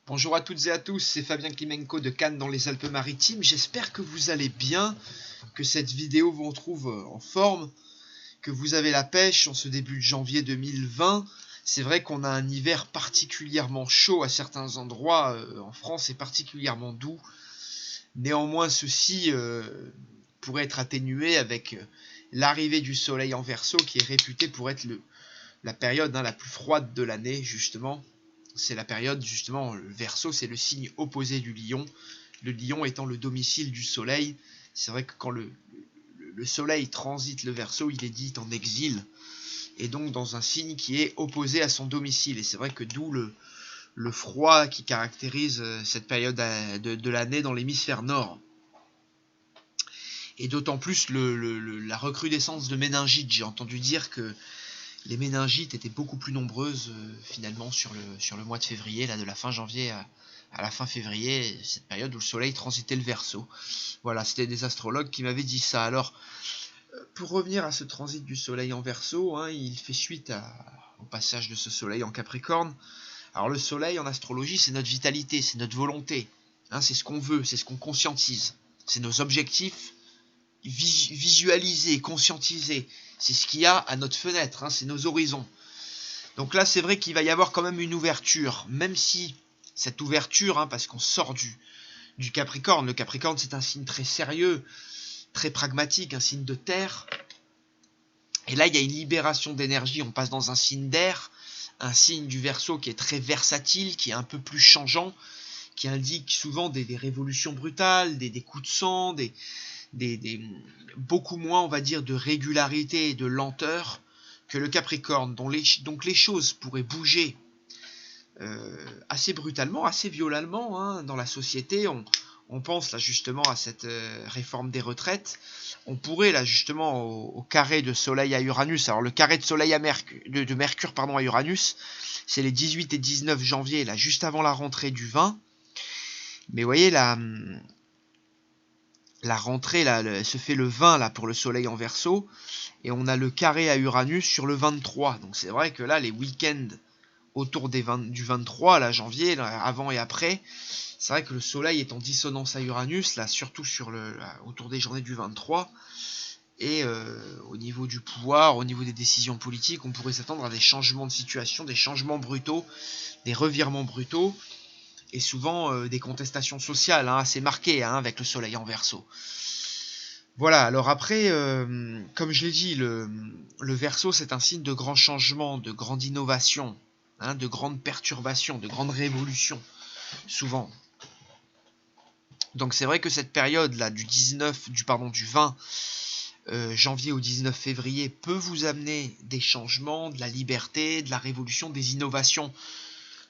Bonjour à toutes et à tous, c'est Fabien Klimenko de Cannes dans les Alpes-Maritimes. J'espère que vous allez bien, que cette vidéo vous retrouve en forme, que vous avez la pêche en ce début de janvier 2020. C'est vrai qu'on a un hiver particulièrement chaud à certains endroits en France et particulièrement doux. Néanmoins, ceci pourrait être atténué avec l'arrivée du soleil en Verseau qui est réputé pour être la période la plus froide de l'année justement. C'est la période justement, le Verseau c'est le signe opposé du Lion, le Lion étant le domicile du soleil. C'est vrai que quand le soleil transite le Verseau, il est dit en exil, et donc dans un signe qui est opposé à son domicile, et c'est vrai que d'où le froid qui caractérise cette période de l'année dans l'hémisphère nord. Et d'autant plus la recrudescence de méningites. J'ai entendu dire que les méningites étaient beaucoup plus nombreuses finalement sur le mois de février, là de la fin janvier à la fin février, cette période où le soleil transitait le Verseau. Voilà, c'était des astrologues qui m'avaient dit ça. Alors, pour revenir à ce transit du soleil en Verseau, il fait suite au passage de ce soleil en Capricorne. Alors le soleil en astrologie, c'est notre vitalité, c'est notre volonté, c'est ce qu'on veut, c'est ce qu'on conscientise, c'est nos objectifs visualisés, conscientisés, c'est ce qu'il y a à notre fenêtre, c'est nos horizons. Donc là, c'est vrai qu'il va y avoir quand même une ouverture, même si cette ouverture, parce qu'on sort du Capricorne. Le Capricorne, c'est un signe très sérieux, très pragmatique, un signe de terre. Et là, il y a une libération d'énergie, on passe dans un signe d'air, un signe du Verseau qui est très versatile, qui est un peu plus changeant, qui indique souvent des révolutions brutales, des coups de sang, beaucoup moins, on va dire, de régularité et de lenteur que le Capricorne, donc les choses pourraient bouger assez brutalement, assez violemment dans la société. On pense là justement à cette réforme des retraites. On pourrait là justement au carré de Soleil à Uranus. Alors le carré de Soleil de Mercure à Uranus, c'est les 18 et 19 janvier, là juste avant la rentrée du 20. Mais vous voyez la rentrée là, se fait le 20 là pour le Soleil en Verseau, et on a le carré à Uranus sur le 23. Donc c'est vrai que là les week-ends autour du 23 là, janvier, là, avant et après, c'est vrai que le soleil est en dissonance à Uranus, là surtout autour des journées du 23, et au niveau du pouvoir, au niveau des décisions politiques, on pourrait s'attendre à des changements de situation, des changements brutaux, des revirements brutaux, et souvent des contestations sociales assez marquées avec le soleil en Verseau. Voilà, alors après, comme je l'ai dit, le Verseau c'est un signe de grand changement, de grande innovation, de grandes perturbations, de grandes révolutions, souvent. Donc c'est vrai que cette période là du 20 janvier au 19 février peut vous amener des changements, de la liberté, de la révolution, des innovations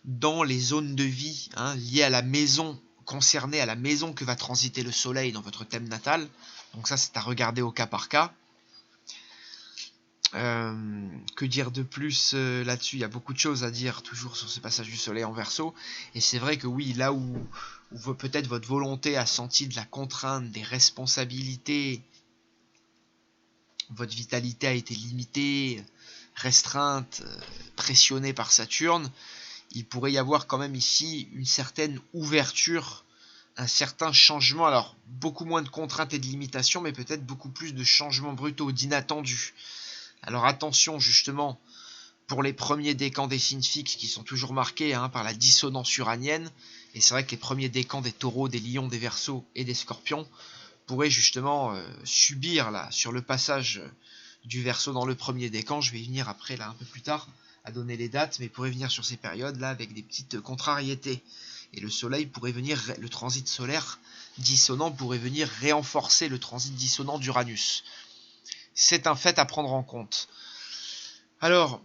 dans les zones de vie liées à la maison, concernées à la maison que va transiter le soleil dans votre thème natal. Donc ça c'est à regarder au cas par cas. Que dire de plus là-dessus? Il y a beaucoup de choses à dire toujours sur ce passage du soleil en Verseau, et c'est vrai que oui, là où peut-être votre volonté a senti de la contrainte, des responsabilités, votre vitalité a été limitée, restreinte, pressionnée par Saturne, il pourrait y avoir quand même ici une certaine ouverture, un certain changement, alors beaucoup moins de contraintes et de limitations, mais peut-être beaucoup plus de changements brutaux, d'inattendus. Alors attention justement pour les premiers décans des signes fixes qui sont toujours marqués par la dissonance uranienne, et c'est vrai que les premiers décans des taureaux, des lions, des verseaux et des scorpions pourraient justement subir là sur le passage du Verseau dans le premier décan. Je vais y venir après là un peu plus tard à donner les dates, mais pourrait venir sur ces périodes là avec des petites contrariétés, et le soleil pourrait venir, le transit solaire dissonant pourrait venir renforcer le transit dissonant d'Uranus. C'est un fait à prendre en compte. Alors,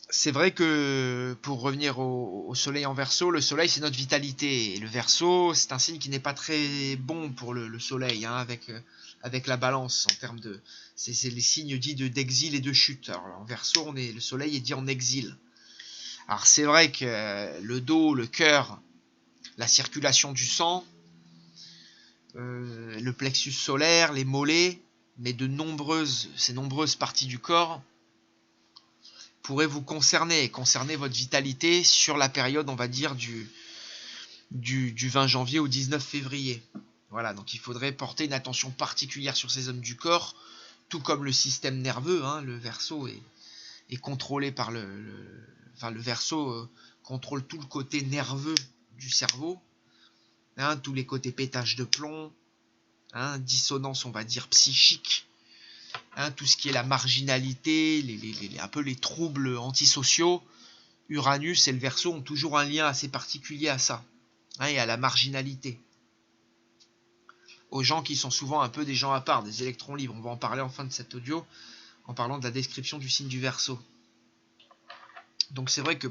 c'est vrai que pour revenir au soleil en Verseau, le soleil c'est notre vitalité, et le Verseau c'est un signe qui n'est pas très bon pour le soleil, avec la balance en termes de... C'est les signes dits d'exil et de chute. Alors en Verseau, le soleil est dit en exil. Alors c'est vrai que le dos, le cœur, la circulation du sang, le plexus solaire, les mollets, mais ces nombreuses parties du corps pourraient vous concerner votre vitalité sur la période, on va dire, du 20 janvier au 19 février. Voilà, donc il faudrait porter une attention particulière sur ces zones du corps, tout comme le système nerveux, hein, le Verseau est contrôlé par le Verseau contrôle tout le côté nerveux du cerveau, hein, tous les côtés pétage de plomb, hein, dissonance on va dire psychique, hein, tout ce qui est la marginalité, un peu les troubles antisociaux. Uranus et le Verseau ont toujours un lien assez particulier à ça, hein, et à la marginalité. Aux gens qui sont souvent un peu des gens à part, des électrons libres. On va en parler en fin de cet audio, en parlant de la description du signe du Verseau. Donc c'est vrai que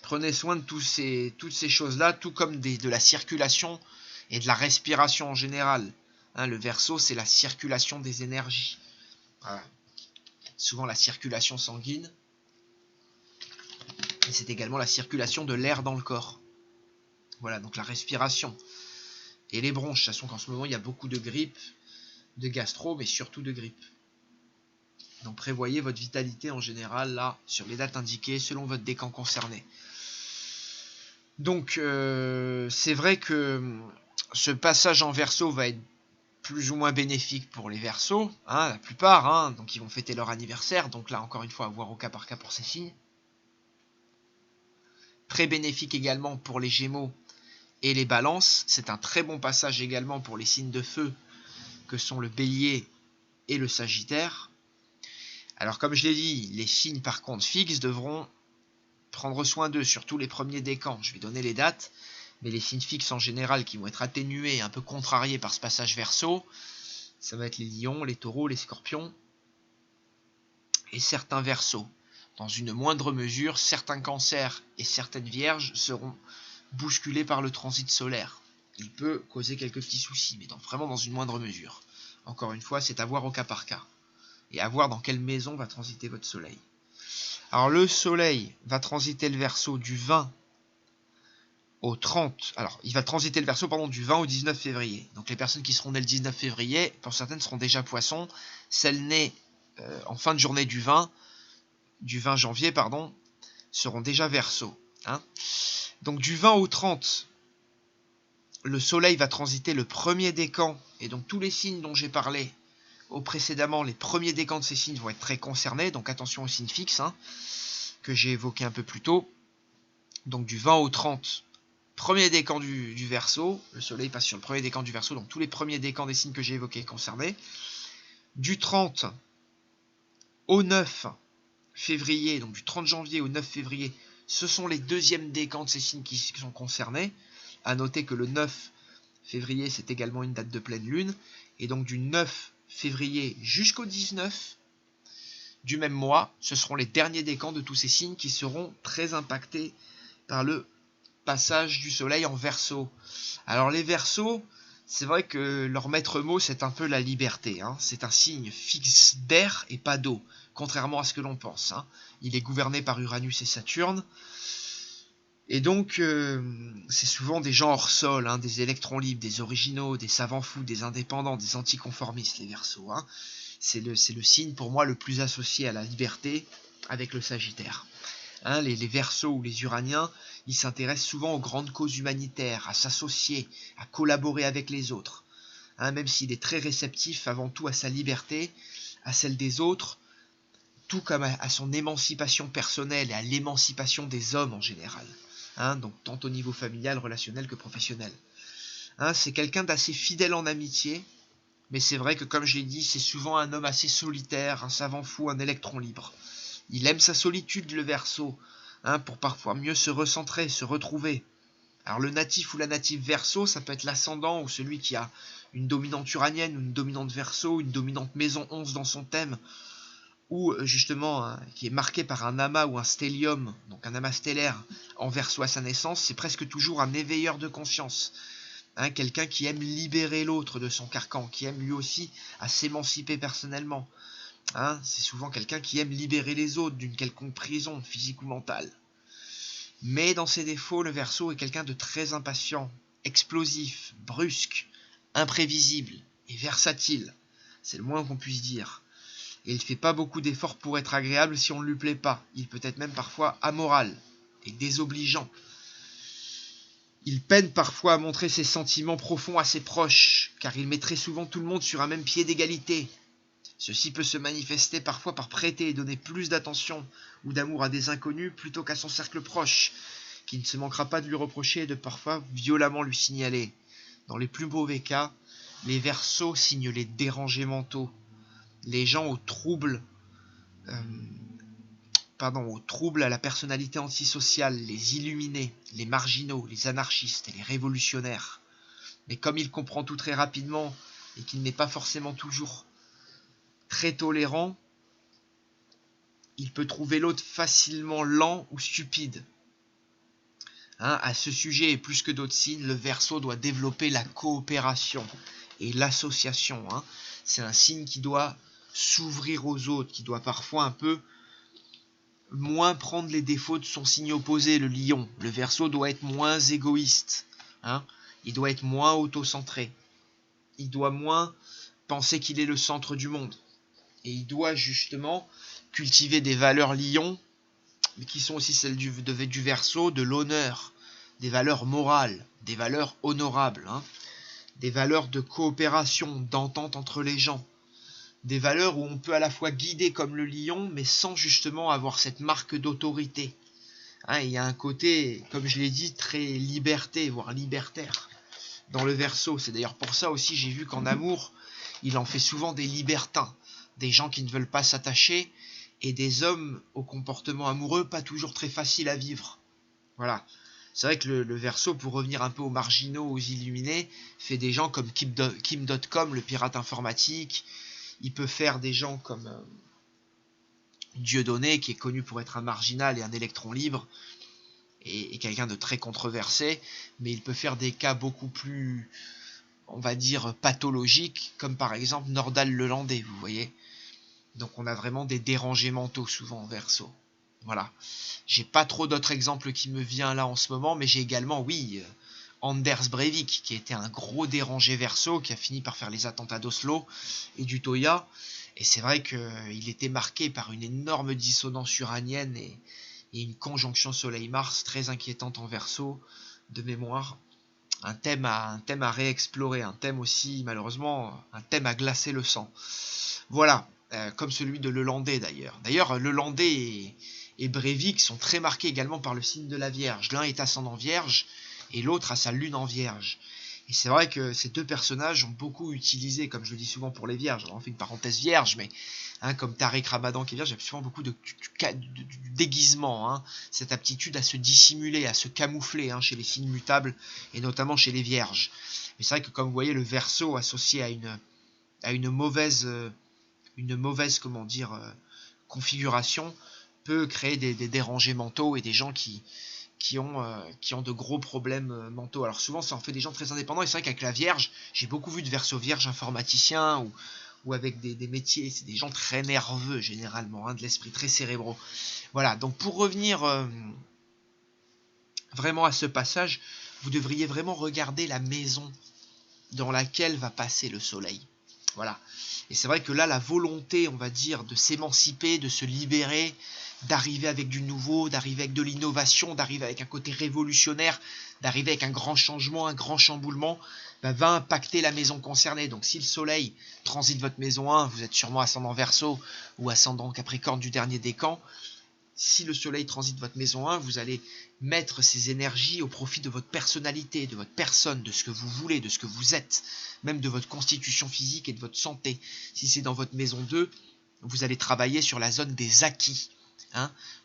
prenez soin de toutes ces choses-là, tout comme de la circulation et de la respiration en général. Hein, le Verseau, c'est la circulation des énergies. Voilà. Souvent la circulation sanguine. Et c'est également la circulation de l'air dans le corps. Voilà, donc la respiration. Et les bronches, de toute façon qu'en ce moment il y a beaucoup de grippe, de gastro, mais surtout de grippe. Donc prévoyez votre vitalité en général là, sur les dates indiquées, selon votre décan concerné. Donc c'est vrai que ce passage en Verseau va être plus ou moins bénéfique pour les Verseaux, hein, la plupart, hein, donc ils vont fêter leur anniversaire, donc là encore une fois à voir au cas par cas pour ces signes. Très bénéfique également pour les Gémeaux et les Balances, c'est un très bon passage également pour les signes de feu que sont le Bélier et le Sagittaire. Alors comme je l'ai dit, les signes par contre fixes devront prendre soin d'eux, surtout les premiers décans. Je vais donner les dates, mais les signes fixes en général qui vont être atténués, un peu contrariés par ce passage Verseau, ça va être les Lions, les Taureaux, les Scorpions et certains Verseaux. Dans une moindre mesure, certains Cancers et certaines Vierges seront bousculés par le transit solaire. Il peut causer quelques petits soucis, mais vraiment dans une moindre mesure. Encore une fois, c'est à voir au cas par cas. Et à voir dans quelle maison va transiter votre soleil. Alors le soleil va transiter le Verseau du 20 au 30. Alors il va transiter le Verseau du 20 au 19 février. Donc les personnes qui seront nées le 19 février, pour certaines seront déjà Poissons. Celles nées en fin de journée du 20 janvier, seront déjà Verseau. Hein. Donc du 20 au 30, le soleil va transiter le premier décan. Et donc tous les signes dont j'ai parlé précédemment, les premiers décans de ces signes vont être très concernés, donc attention aux signes fixes, hein, que j'ai évoqué un peu plus tôt. Donc du 20 au 30, premier décan du Verseau, le soleil passe sur le premier décan du Verseau, donc tous les premiers décans des signes que j'ai évoqués concernés. Du 30 au 9 février, donc du 30 janvier au 9 février, ce sont les deuxièmes décans de ces signes qui sont concernés. A noter que le 9 février, c'est également une date de pleine lune, et donc du 9 février jusqu'au 19 du même mois, ce seront les derniers décans de tous ces signes qui seront très impactés par le passage du soleil en Verseau. Alors les Verseaux, c'est vrai que leur maître mot c'est un peu la liberté, hein. C'est un signe fixe d'air et pas d'eau, contrairement à ce que l'on pense, hein. Il est gouverné par Uranus et Saturne, et donc c'est souvent des gens hors sol, hein, des électrons libres, des originaux, des savants fous, des indépendants, des anticonformistes, les Verseaux, hein. C'est le signe pour moi le plus associé à la liberté avec le Sagittaire. Hein, les Verseaux ou les Uraniens, ils s'intéressent souvent aux grandes causes humanitaires, à s'associer, à collaborer avec les autres. Hein, même s'il est très réceptif avant tout à sa liberté, à celle des autres, tout comme à son émancipation personnelle et à l'émancipation des hommes en général. Hein, donc tant au niveau familial, relationnel que professionnel. Hein, c'est quelqu'un d'assez fidèle en amitié, mais c'est vrai que comme je l'ai dit, c'est souvent un homme assez solitaire, un savant fou, un électron libre. Il aime sa solitude, le Verseau, hein, pour parfois mieux se recentrer, se retrouver. Alors le natif ou la native Verseau, ça peut être l'ascendant ou celui qui a une dominante uranienne ou une dominante Verseau, une dominante maison 11 dans son thème, ou justement hein, qui est marqué par un amas ou un stellium, donc un amas stellaire en Verseau à sa naissance, c'est presque toujours un éveilleur de conscience. Hein, quelqu'un qui aime libérer l'autre de son carcan, qui aime lui aussi à s'émanciper personnellement. Hein, c'est souvent quelqu'un qui aime libérer les autres d'une quelconque prison, physique ou mentale. Mais dans ses défauts, le Verseau est quelqu'un de très impatient, explosif, brusque, imprévisible et versatile. C'est le moins qu'on puisse dire. Et il ne fait pas beaucoup d'efforts pour être agréable si on ne lui plaît pas. Il peut être même parfois amoral et désobligeant. Il peine parfois à montrer ses sentiments profonds à ses proches, car il met très souvent tout le monde sur un même pied d'égalité. Ceci peut se manifester parfois par prêter et donner plus d'attention ou d'amour à des inconnus plutôt qu'à son cercle proche, qui ne se manquera pas de lui reprocher et de parfois violemment lui signaler. Dans les plus mauvais cas, les Verseaux signent les dérangés mentaux, les gens aux troubles à la personnalité antisociale, les illuminés, les marginaux, les anarchistes et les révolutionnaires. Mais comme il comprend tout très rapidement et qu'il n'est pas forcément toujours très tolérant, il peut trouver l'autre facilement lent ou stupide. À ce sujet, et plus que d'autres signes, le Verseau doit développer la coopération et l'association. C'est un signe qui doit s'ouvrir aux autres, qui doit parfois un peu moins prendre les défauts de son signe opposé, le Lion. Le Verseau doit être moins égoïste. Il doit être moins autocentré. Il doit moins penser qu'il est le centre du monde. Et il doit justement cultiver des valeurs Lion, mais qui sont aussi celles du Verseau, de l'honneur, des valeurs morales, des valeurs honorables, des valeurs de coopération, d'entente entre les gens, des valeurs où on peut à la fois guider comme le lion, mais sans justement avoir cette marque d'autorité. Il y a un côté, comme je l'ai dit, très liberté, voire libertaire dans le Verseau. C'est d'ailleurs pour ça aussi, j'ai vu qu'en amour, il en fait souvent des libertins, des gens qui ne veulent pas s'attacher, et des hommes au comportement amoureux pas toujours très facile à vivre. Voilà. C'est vrai que le Verseau, pour revenir un peu aux marginaux, aux illuminés, fait des gens comme Kim.com, le pirate informatique. Il peut faire des gens comme Dieudonné, qui est connu pour être un marginal et un électron libre, et quelqu'un de très controversé, mais il peut faire des cas beaucoup plus, on va dire, pathologiques, comme par exemple Nordal Lelandais, vous voyez. Donc on a vraiment des dérangés mentaux souvent en Verseau. Voilà. J'ai pas trop d'autres exemples qui me viennent là en ce moment, mais j'ai également, oui, Anders Breivik, qui était un gros dérangé Verseau, qui a fini par faire les attentats d'Oslo et du Toya. Et c'est vrai qu'il était marqué par une énorme dissonance uranienne et une conjonction Soleil-Mars très inquiétante en Verseau, de mémoire. Un thème à réexplorer, un thème aussi, malheureusement, un thème à glacer le sang. Voilà, comme celui de Lelandais d'ailleurs. D'ailleurs, Lelandais et Breivik sont très marqués également par le signe de la Vierge. L'un est ascendant Vierge et l'autre a sa lune en Vierge. Et c'est vrai que ces deux personnages ont beaucoup utilisé, comme je le dis souvent pour les Vierges, alors on fait une parenthèse Vierge, mais comme Tariq Ramadan qui est Vierge, il y a souvent beaucoup du déguisement, cette aptitude à se dissimuler, à se camoufler chez les signes mutables, et notamment chez les Vierges. Mais c'est vrai que comme vous voyez, le Verseau associé à une mauvaise configuration peut créer des dérangés mentaux et des gens qui ont de gros problèmes mentaux. Alors souvent ça en fait des gens très indépendants, et c'est vrai qu'avec la Vierge, j'ai beaucoup vu de Verseau Vierge informaticiens ou avec des métiers, c'est des gens très nerveux généralement, de l'esprit très cérébraux. Voilà, donc pour revenir vraiment à ce passage, vous devriez vraiment regarder la maison dans laquelle va passer le soleil. Voilà. Et c'est vrai que là, la volonté, on va dire, de s'émanciper, de se libérer, d'arriver avec du nouveau, d'arriver avec de l'innovation, d'arriver avec un côté révolutionnaire, d'arriver avec un grand changement, un grand chamboulement, va impacter la maison concernée. Donc si le soleil transite votre maison 1, vous êtes sûrement ascendant Verseau ou ascendant Capricorne du dernier décan. Si le soleil transite votre maison 1, vous allez mettre ces énergies au profit de votre personnalité, de votre personne, de ce que vous voulez, de ce que vous êtes, même de votre constitution physique et de votre santé. Si c'est dans votre maison 2, vous allez travailler sur la zone des acquis,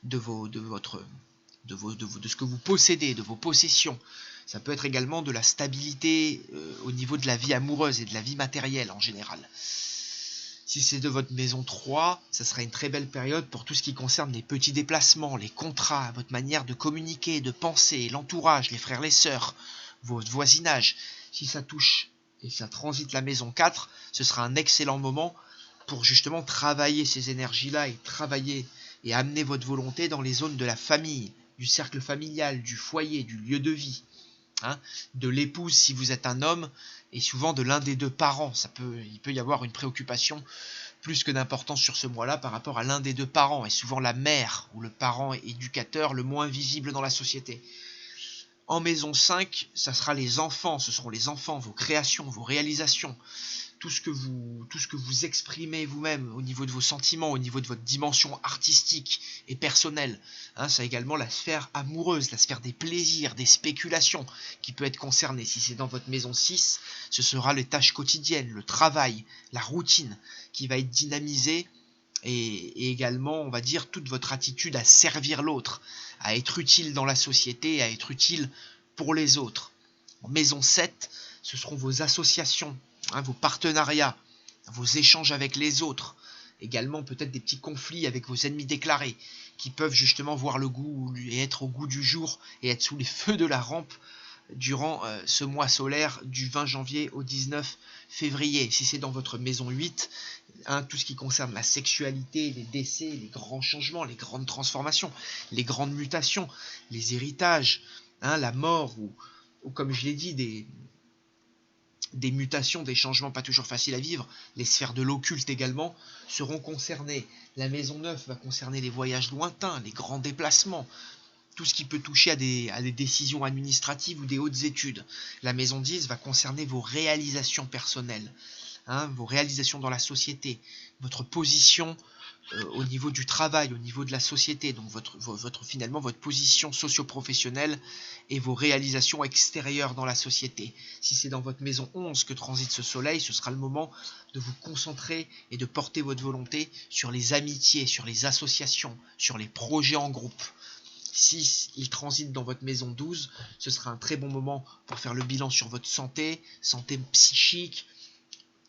de ce que vous possédez, de vos possessions. Ça peut être également de la stabilité au niveau de la vie amoureuse et de la vie matérielle en général. Si c'est de votre maison 3, ça sera une très belle période pour tout ce qui concerne les petits déplacements, les contrats, votre manière de communiquer, de penser, l'entourage, les frères, les sœurs, votre voisinage. Si ça touche et ça transite la maison 4, ce sera un excellent moment pour justement travailler ces énergies-là et travailler et amener votre volonté dans les zones de la famille, du cercle familial, du foyer, du lieu de vie, de l'épouse si vous êtes un homme, et souvent de l'un des deux parents. Il peut y avoir une préoccupation plus que d'importance sur ce mois-là par rapport à l'un des deux parents, et souvent la mère ou le parent éducateur le moins visible dans la société. En maison 5, ça sera les enfants, ce seront les enfants, vos créations, vos réalisations, tout ce que vous exprimez vous-même au niveau de vos sentiments, au niveau de votre dimension artistique et personnelle. Hein, ça également la sphère amoureuse, la sphère des plaisirs, des spéculations qui peut être concernée. Si c'est dans votre maison 6, ce sera les tâches quotidiennes, le travail, la routine qui va être dynamisée. Et également, on va dire, toute votre attitude à servir l'autre, à être utile dans la société, à être utile pour les autres. En maison 7, ce seront vos associations, hein, vos partenariats, vos échanges avec les autres. Également, peut-être des petits conflits avec vos ennemis déclarés, qui peuvent justement voir le goût et être au goût du jour et être sous les feux de la rampe durant ce mois solaire du 20 janvier au 19 février. Si c'est dans votre maison 8, hein, tout ce qui concerne la sexualité, les décès, les grands changements, les grandes transformations, les grandes mutations, les héritages, hein, la mort ou comme je l'ai dit, des mutations, des changements pas toujours faciles à vivre, les sphères de l'occulte également seront concernées. La maison 9 va concerner les voyages lointains, les grands déplacements, tout ce qui peut toucher à des décisions administratives ou des hautes études. La maison 10 va concerner vos réalisations personnelles, hein, vos réalisations dans la société, votre position au niveau du travail, au niveau de la société, donc finalement votre position socio-professionnelle et vos réalisations extérieures dans la société. Si c'est dans votre maison 11 que transite ce soleil, ce sera le moment de vous concentrer et de porter votre volonté sur les amitiés, sur les associations, sur les projets en groupe. Si il transite dans votre maison 12, ce sera un très bon moment pour faire le bilan sur votre santé psychique,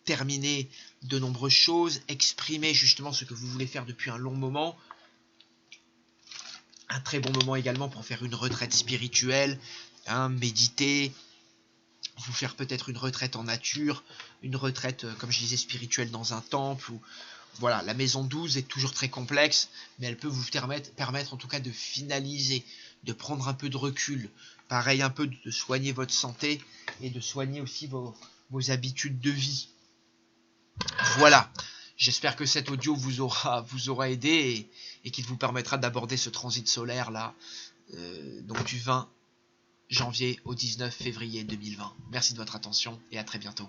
terminer de nombreuses choses, exprimer justement ce que vous voulez faire depuis un long moment. Un très bon moment également pour faire une retraite spirituelle, hein, méditer, vous faire peut-être une retraite en nature, une retraite, comme je disais, spirituelle dans un temple. Voilà, la maison 12 est toujours très complexe, mais elle peut vous permettre en tout cas de finaliser, de prendre un peu de recul, pareil un peu de soigner votre santé et de soigner aussi vos habitudes de vie. Voilà, j'espère que cet audio vous aura aidé et qu'il vous permettra d'aborder ce transit solaire là, donc du 20 janvier au 19 février 2020. Merci de votre attention et à très bientôt.